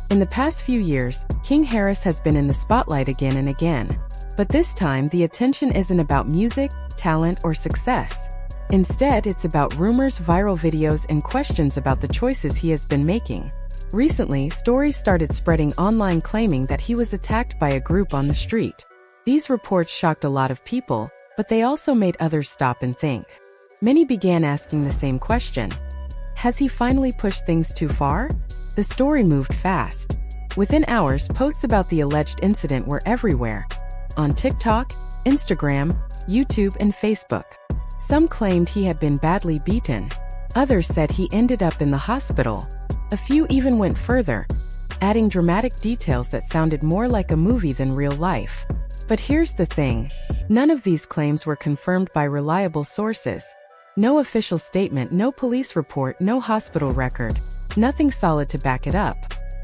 In the past few years, King Harris has been in the spotlight again and again. But this time, the attention isn't about music, talent, or success. Instead, it's about rumors, viral videos, and questions about the choices he has been making. Recently, stories started spreading online claiming that he was attacked by a group on the street. These reports shocked a lot of people, but they also made others stop and think. Many began asking the same question. Has he finally pushed things too far? The story moved fast. Within hours, posts about the alleged incident were everywhere. On TikTok, Instagram, YouTube, and Facebook. Some claimed he had been badly beaten. Others said he ended up in the hospital. A few even went further, adding dramatic details that sounded more like a movie than real life. But here's the thing. None of these claims were confirmed by reliable sources. No official statement, no police report, no hospital record. Nothing solid to back it up.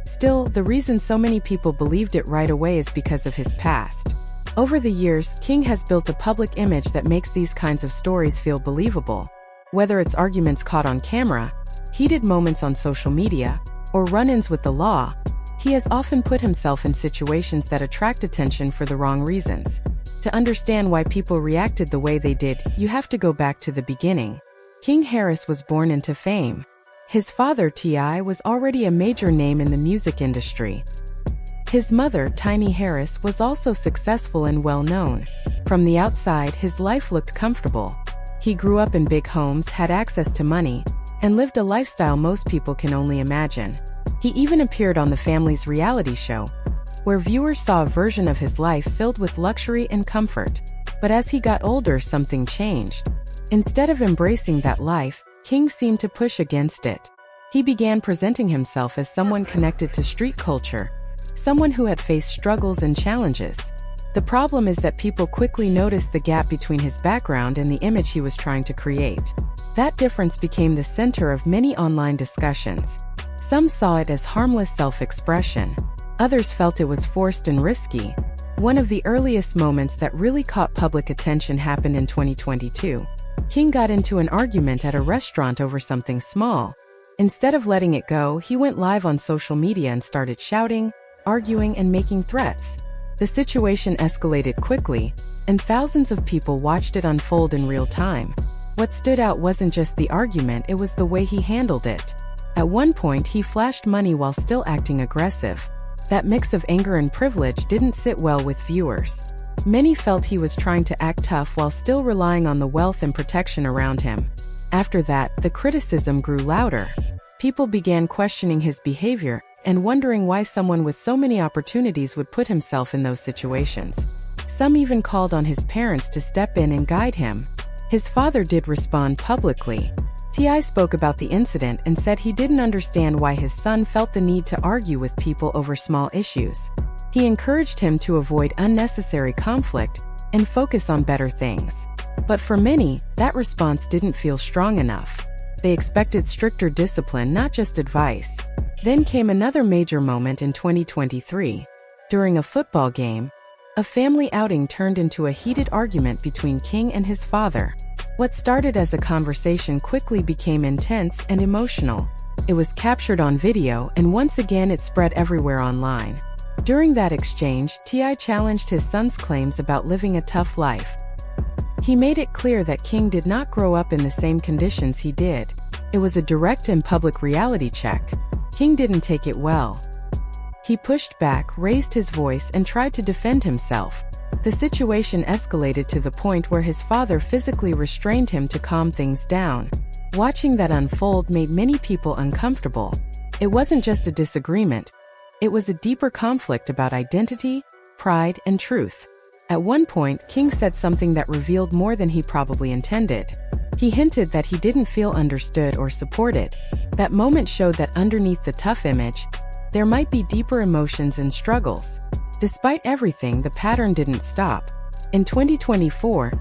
Still, the reason so many people believed it right away is because of his past. Over the years, King has built a public image that makes these kinds of stories feel believable. Whether it's arguments caught on camera, heated moments on social media, or run-ins with the law, he has often put himself in situations that attract attention for the wrong reasons. To understand why people reacted the way they did, you have to go back to the beginning. King Harris was born into fame. His father, T.I., was already a major name in the music industry. His mother, Tiny Harris, was also successful and well-known. From the outside, his life looked comfortable. He grew up in big homes, had access to money, and lived a lifestyle most people can only imagine. He even appeared on the family's reality show, where viewers saw a version of his life filled with luxury and comfort. But as he got older, something changed. Instead of embracing that life, King seemed to push against it. He began presenting himself as someone connected to street culture, someone who had faced struggles and challenges. The problem is that people quickly noticed the gap between his background and the image he was trying to create. That difference became the center of many online discussions. Some saw it as harmless self-expression. Others felt it was forced and risky. One of the earliest moments that really caught public attention happened in 2022. King got into an argument at a restaurant over something small. Instead of letting it go, he went live on social media and started shouting, arguing, and making threats. The situation escalated quickly, and thousands of people watched it unfold in real time. What stood out wasn't just the argument, it was the way he handled it. At one point, he flashed money while still acting aggressive. That mix of anger and privilege didn't sit well with viewers. Many felt he was trying to act tough while still relying on the wealth and protection around him. After that, the criticism grew louder. People began questioning his behavior and wondering why someone with so many opportunities would put himself in those situations. Some even called on his parents to step in and guide him. His father did respond publicly. T.I. spoke about the incident and said he didn't understand why his son felt the need to argue with people over small issues. He encouraged him to avoid unnecessary conflict and focus on better things. But for many, that response didn't feel strong enough. They expected stricter discipline, not just advice. Then came another major moment in 2023. During a football game, a family outing turned into a heated argument between King and his father. What started as a conversation quickly became intense and emotional. It was captured on video, and once again it spread everywhere online. During that exchange, T.I. challenged his son's claims about living a tough life. He made it clear that King did not grow up in the same conditions he did. It was a direct and public reality check. King didn't take it well. He pushed back, raised his voice, and tried to defend himself. The situation escalated to the point where his father physically restrained him to calm things down. Watching that unfold made many people uncomfortable. It wasn't just a disagreement. It was a deeper conflict about identity, pride, and truth. At one point, King said something that revealed more than he probably intended. He hinted that he didn't feel understood or supported. That moment showed that underneath the tough image, there might be deeper emotions and struggles. Despite everything, the pattern didn't stop. In 2024,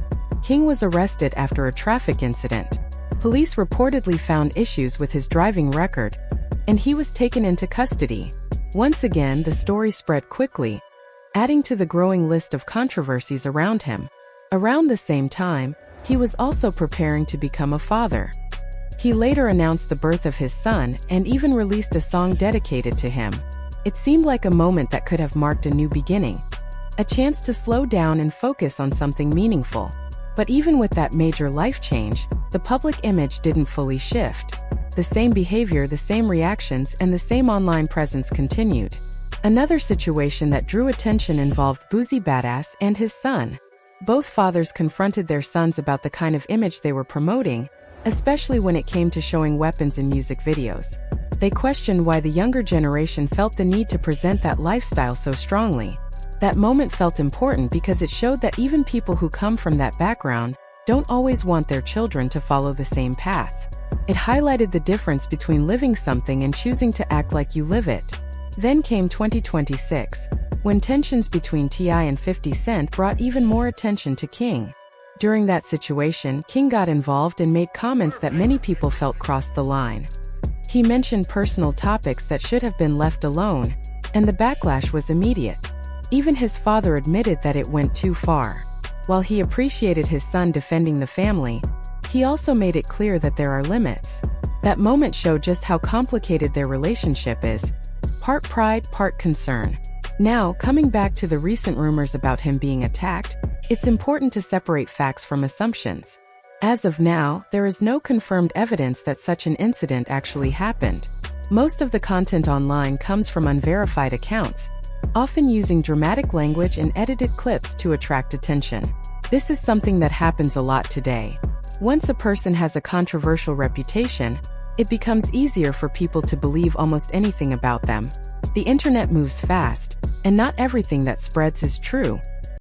King was arrested after a traffic incident. Police reportedly found issues with his driving record, and he was taken into custody. Once again, the story spread quickly, adding to the growing list of controversies around him. Around the same time, he was also preparing to become a father. He later announced the birth of his son and even released a song dedicated to him. It seemed like a moment that could have marked a new beginning, a chance to slow down and focus on something meaningful. But even with that major life change, the public image didn't fully shift. The same behavior, the same reactions, and the same online presence continued. Another situation that drew attention involved Boosie Badazz and his son. Both fathers confronted their sons about the kind of image they were promoting, especially when it came to showing weapons in music videos. They questioned why the younger generation felt the need to present that lifestyle so strongly. That moment felt important because it showed that even people who come from that background don't always want their children to follow the same path. It highlighted the difference between living something and choosing to act like you live it. Then came 2026, when tensions between T.I. and 50 Cent brought even more attention to King. During that situation, King got involved and made comments that many people felt crossed the line. He mentioned personal topics that should have been left alone, and the backlash was immediate. Even his father admitted that it went too far. While he appreciated his son defending the family, he also made it clear that there are limits. That moment showed just how complicated their relationship is, part pride, part concern. Now, coming back to the recent rumors about him being attacked, it's important to separate facts from assumptions. As of now, there is no confirmed evidence that such an incident actually happened. Most of the content online comes from unverified accounts, often using dramatic language and edited clips to attract attention. This is something that happens a lot today. Once a person has a controversial reputation, it becomes easier for people to believe almost anything about them. The internet moves fast, and not everything that spreads is true.